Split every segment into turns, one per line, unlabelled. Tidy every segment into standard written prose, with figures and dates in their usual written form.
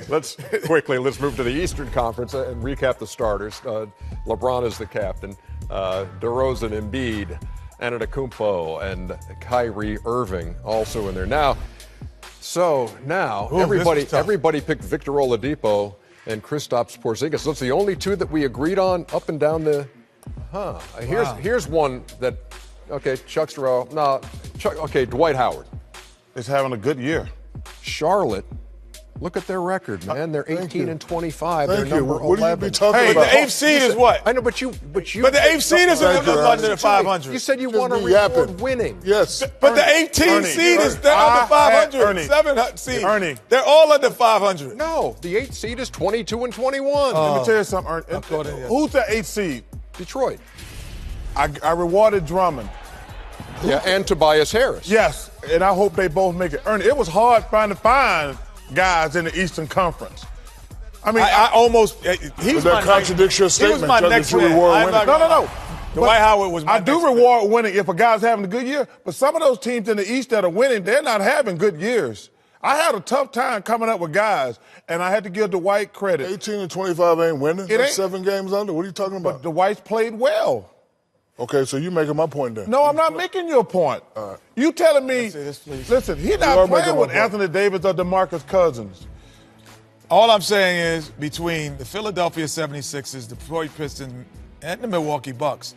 let's move to the Eastern Conference and recap the starters. LeBron is the captain. DeRozan, Embiid, Antetokounmpo, and Kyrie Irving also in there. Now, everybody picked Victor Oladipo and Kristaps Porzingis. Those are the only two that we agreed on up and down the. Here's one that. Okay, Chuck Stroh. No, Dwight Howard
is having a good year.
Charlotte. Look at their record, man. They're 18 and 25. They're number 11.
What are you be talking about?
The eighth seed is what?
I know, but the
eighth seed is under the 500.
You said you want to reward winning.
Yes.
But the 18 seed is they're under 500. 7 seed. They're all under 500.
No, the 8th seed is 22 and 21.
Let me tell you something. Who's the 8th seed?
Detroit.
I rewarded Drummond.
Yeah, and Tobias Harris.
Yes, and I hope they both make it. Ernie, it was hard trying to find guys in the Eastern Conference. I mean, I almost. He's
that contradicts your statement.
He was my next man. No. Dwight Howard was my next man. I do reward winning if a guy's having a good year, but some of those teams in the East that are winning, they're not having good years. I had a tough time coming up with guys, and I had to give Dwight credit.
18 and 25 ain't winning. That's 7 games under. What are you talking about?
But Dwight's played well.
Okay, so you're making my point then.
No, I'm not making your point. You telling me, listen, he's not playing with Anthony Davis or DeMarcus Cousins. All I'm saying is between the Philadelphia 76ers, the Detroit Pistons, and the Milwaukee Bucks,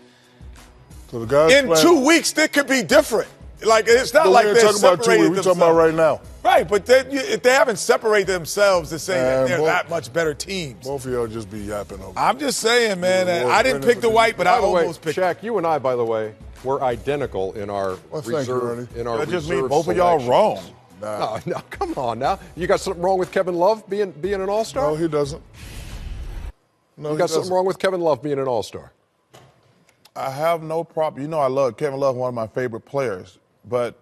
so the guys
in 2 weeks, they could be different. Like, it's not like they're separated themselves.
We're talking about right now.
Right, but they haven't separated themselves to say that they're that much better teams.
Both of y'all just be yapping over.
I'm just saying, man, I didn't pick Dwight, but I almost picked
Shaq, you and I, by the way, were identical in our reserve.
That just means both of y'all wrong.
No, come on now. You got something wrong with Kevin Love being an all-star?
No, he doesn't.
No, you got something wrong with Kevin Love being an all-star?
I have no problem. You know I love Kevin Love, one of my favorite players. But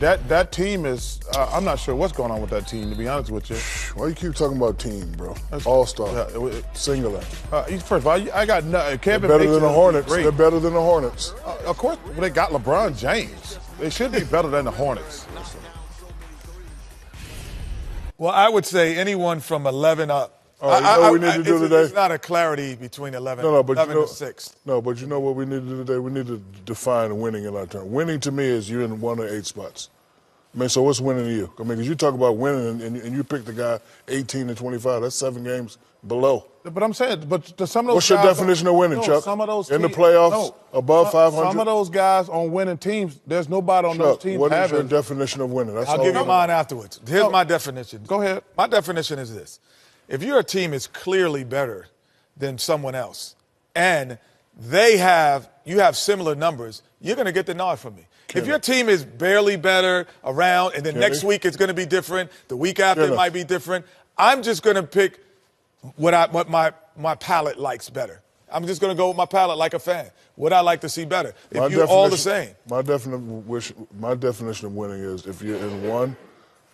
that team is I'm not sure what's going on with that team, to be honest with you.
Why you keep talking about team, bro? All-star. Singular.
First of all, I got Kevin.
They're better than the Hornets. They're better than the Hornets.
Of course, they got LeBron James. They should be better than the Hornets. Well, I would say anyone from 11 up.
You know what we need to do today?
It's not a clarity between 11 and 6.
No, but you know what we need to do today? We need to define winning in our term. Winning to me is you're in 1 or 8 spots. I mean, so what's winning to you? I mean, because you talk about winning and you pick the guy 18 and 25. That's 7 games below.
But I'm saying, to some of those
What's
guys.
your definition of winning, Chuck?
Some of those
in the playoffs, above 500?
Some of those guys on winning teams, there's nobody on those teams
what is your definition of winning?
I'll give you mine afterwards. Here's my definition. Go ahead. My definition is this. If your team is clearly better than someone else and you have similar numbers, you're going to get the nod from me. If your team is barely better around and then next week it's going to be different, the week after it might be different, I'm just going to pick what my palate likes better. I'm just going to go with my palate like a fan. What I like to see better. If you're all the same.
My definition of winning is if you're in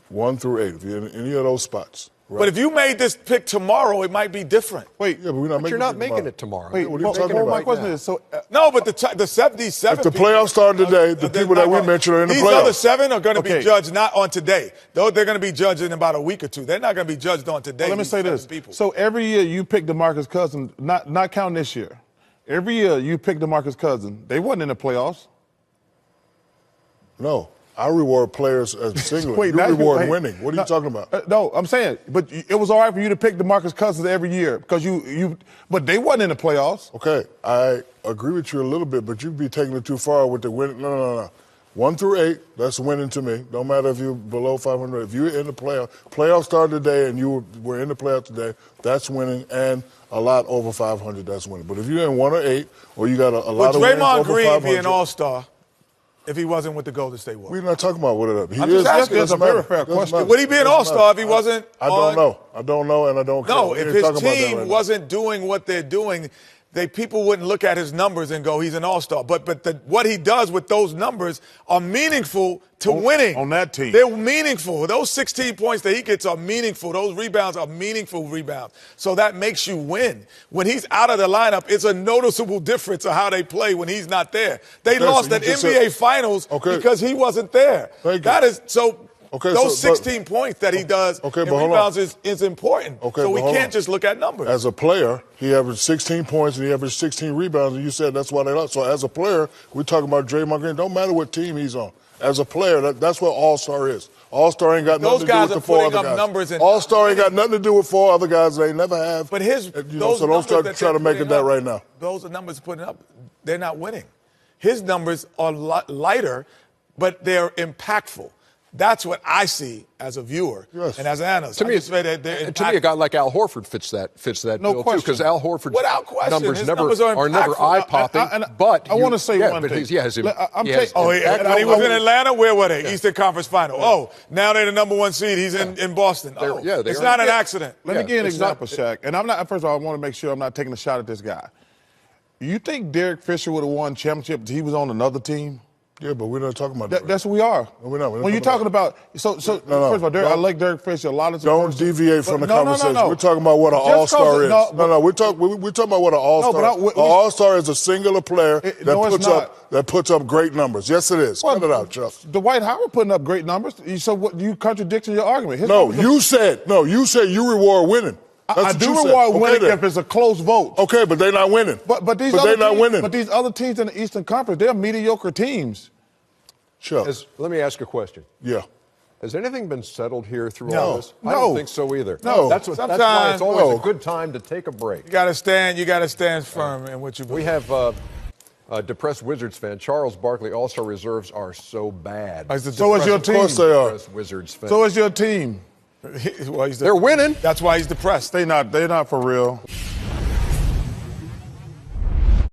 1 through 8, if you're in any of those spots. Right.
But if you made this pick tomorrow, it might be different.
Wait, yeah, but we're not making
you're not making it tomorrow.
Wait, what are you talking about?
My question is, no, but the 77
if the playoffs started today, the people that we mentioned are in the playoffs.
These other 7 are going to be judged not on today. Though they're going to be judged in about a week or 2. They're not going to be judged on today.
Well, let me say this. So every year you pick DeMarcus Cousins, not counting this year. Every year you pick DeMarcus Cousins. They wasn't in the playoffs.
No. I reward players as singular. You reward winning. What are you talking about?
No, I'm saying, but it was all right for you to pick DeMarcus Cousins every year because but they wasn't in the playoffs.
Okay, I agree with you a little bit, but you'd be taking it too far with the win. No. 1 through 8, that's winning to me. Don't matter if you're below 500. If you're in the playoffs started today and you were in the playoffs today, that's winning, and a lot over 500, that's winning. But if you're in 1 or 8, or you got a lot of wins over 500.
Would Draymond Green be an all-star if he wasn't with the Golden State Warriors?
We're not talking about what it is.
I'm just asking. That's a very fair question. Would he be an all-star if he wasn't
I don't know, and I don't care.
No, if his team wasn't doing what they're doing, people wouldn't look at his numbers and go, he's an all-star. But what he does with those numbers are meaningful to winning.
On that team.
They're meaningful. Those 16 points that he gets are meaningful. Those rebounds are meaningful rebounds. So that makes you win. When he's out of the lineup, it's a noticeable difference of how they play when he's not there. They lost that NBA Finals because he wasn't there.
Thank you.
So
Okay,
Those 16 points that he does in rebounds is important.
Okay,
so we can't just look at numbers.
As a player, he averaged 16 points and he averaged 16 rebounds, and you said that's why they lost. So as a player, we're talking about Draymond Green. Don't matter what team he's on. As a player, that's what All-Star is. All-Star ain't got nothing to do with the four other guys. All-Star ain't got nothing to do with four other guys. They never have.
But
so don't start trying to make it that right now.
Those are numbers putting up. They're not winning. His numbers are lighter, but they're impactful. That's what I see as a viewer and as an analyst.
To me, a guy like Al Horford fits that bill too, because Al Horford's numbers are never eye-popping. But
I want to say one thing.
When he was in Atlanta, where were they? Eastern Conference Final. Oh, now they're the number 1 seed. He's in Boston. It's not an accident.
Let me give you an example, Shaq. And I'm not. First of all, I want to make sure I'm not taking a shot at this guy. You think Derek Fisher would have won championship if he was on another team?
Yeah, but we're not talking about that.
That's what we are.
No, we're not.
When you're talking about first of all, I like Derek Fisher. A lot of
don't deviate from the conversation. No. We're talking about what an all-star is. We're talking about what an all-star. An all-star is a singular player that puts up great numbers. Yes, it is. Cut it out, Chuck.
Dwight Howard putting up great numbers. So what? You contradicting your argument.
You said you reward winning.
I do reward winning if it's a close vote.
Okay, but they're not winning.
But these other teams in the Eastern Conference, they're mediocre teams.
Sure.
Let me ask a question.
Yeah.
Has anything been settled here through all this?
No.
I don't think so either.
No.
That's why it's always a good time to take a break.
You got to stand firm in what you believe.
We have a depressed Wizards fan. Charles Barkley, All-Star reserves are so bad.
So is your team.
Of course they are.
Wizards fan.
So is your team.
Well,
they're winning.
That's why he's depressed.
They're not for real.